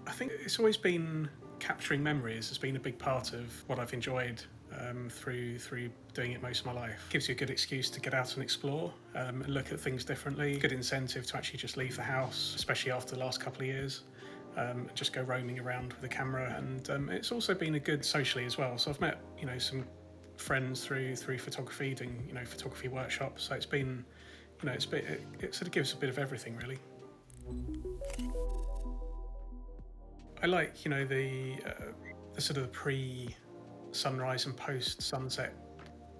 I think it's always been capturing memories has been a big part of what I've enjoyed through doing it most of my life. Gives you a good excuse to get out and explore and look at things differently. Good incentive to actually just leave the house, especially after the last couple of years. And just go roaming around with a camera, and it's also been a good socially as well. So I've met some friends through photography, doing photography workshops. So it's been it sort of gives a bit of everything really. I like the sort of the pre-sunrise and post-sunset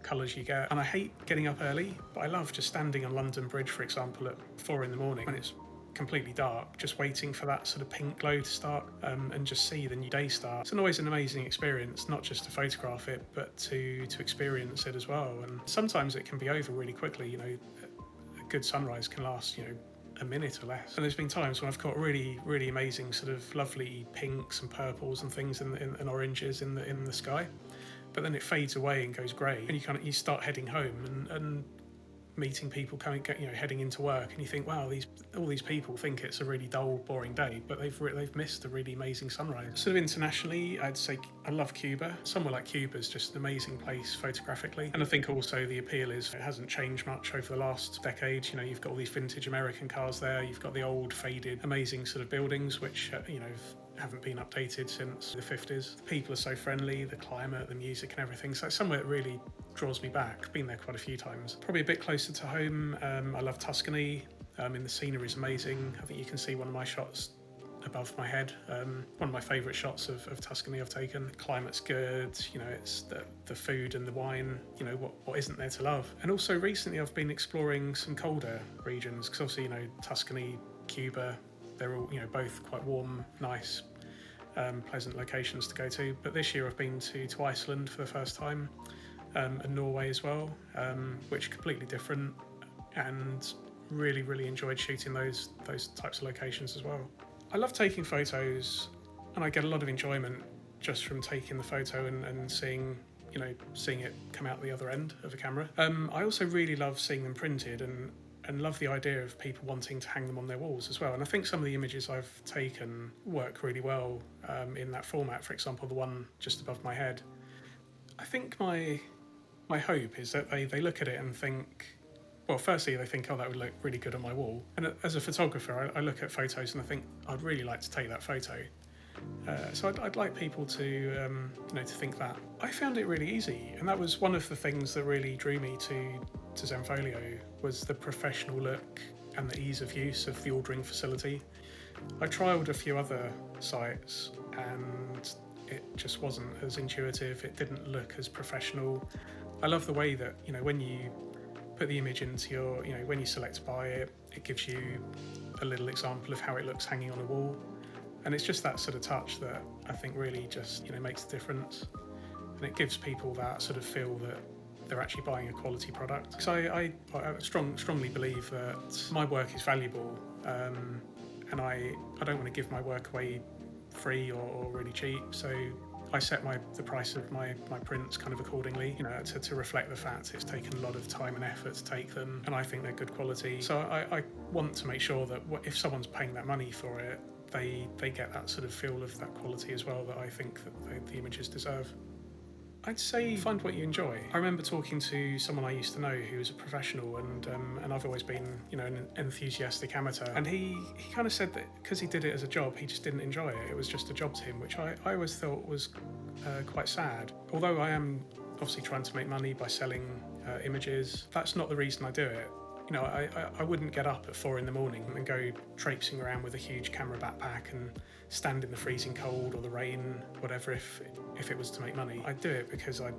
colours you get, and I hate getting up early, but I love just standing on London Bridge, for example, at 4 in the morning when it's completely dark, just waiting for that sort of pink glow to start and just see the new day start. It's always an amazing experience, not just to photograph it, but to experience it as well. And sometimes it can be over really quickly. A good sunrise can last a minute or less. And there's been times when I've caught really, really amazing sort of lovely pinks and purples and things and oranges in the sky. But then it fades away and goes grey, and you start heading home and meeting people heading into work, and you think, wow, all these people think it's a really dull, boring day, but they've missed a really amazing sunrise. Sort of internationally, I'd say I love Cuba. Somewhere like Cuba is just an amazing place photographically, and I think also the appeal is it hasn't changed much over the last decade. You've got all these vintage American cars there. You've got the old, faded, amazing sort of buildings which haven't been updated since the 50s. The people are so friendly, the climate, the music and everything. So it's somewhere that really draws me back. Been there quite a few times. Probably a bit closer to home, I love Tuscany. The scenery is amazing. I think you can see one of my shots above my head. One of my favourite shots of Tuscany I've taken. The climate's good, it's the food and the wine, what isn't there to love. And also recently I've been exploring some colder regions, because obviously, Tuscany, Cuba, they're all, both quite warm, nice, pleasant locations to go to. But this year I've been to Iceland for the first time, and Norway as well, which are completely different, and really, really enjoyed shooting those types of locations as well. I love taking photos, and I get a lot of enjoyment just from taking the photo and seeing it come out the other end of a camera. I also really love seeing them printed, and love the idea of people wanting to hang them on their walls as well. And I think some of the images I've taken work really well in that format. For example, the one just above my head. I think my hope is that they look at it and think, well, firstly, they think, oh, that would look really good on my wall. And as a photographer, I look at photos and I think, I'd really like to take that photo. So I'd like people to think that. I found it really easy, and that was one of the things that really drew me to Zenfolio, was the professional look and the ease of use of the ordering facility. I trialled a few other sites and it just wasn't as intuitive. It didn't look as professional. I love the way that when you put the image into your when you select buy it, it gives you a little example of how it looks hanging on a wall. And it's just that sort of touch that I think really just makes a difference, and it gives people that sort of feel that they're actually buying a quality product. So I strongly believe that my work is valuable, and I don't want to give my work away free or really cheap. So I set the price of my prints kind of accordingly, to reflect the fact it's taken a lot of time and effort to take them, and I think they're good quality. So I want to make sure that if someone's paying that money for it, they get that sort of feel of that quality as well that I think that the images deserve. I'd say find what you enjoy. I remember talking to someone I used to know who was a professional, and I've always been an enthusiastic amateur, and he kind of said that because he did it as a job, he just didn't enjoy it. It was just a job to him, which I always thought was quite sad. Although I am obviously trying to make money by selling images, that's not the reason I do it. I wouldn't get up at 4 in the morning and go traipsing around with a huge camera backpack and stand in the freezing cold or the rain, whatever, if it was to make money. I'd do it because I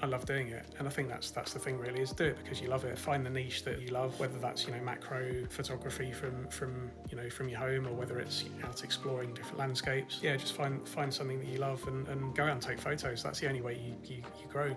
love doing it, and I think that's the thing really, is do it because you love it. Find the niche that you love, whether that's macro photography from your home, or whether it's out exploring different landscapes. Yeah, just find something that you love and go out and take photos. That's the only way you grow.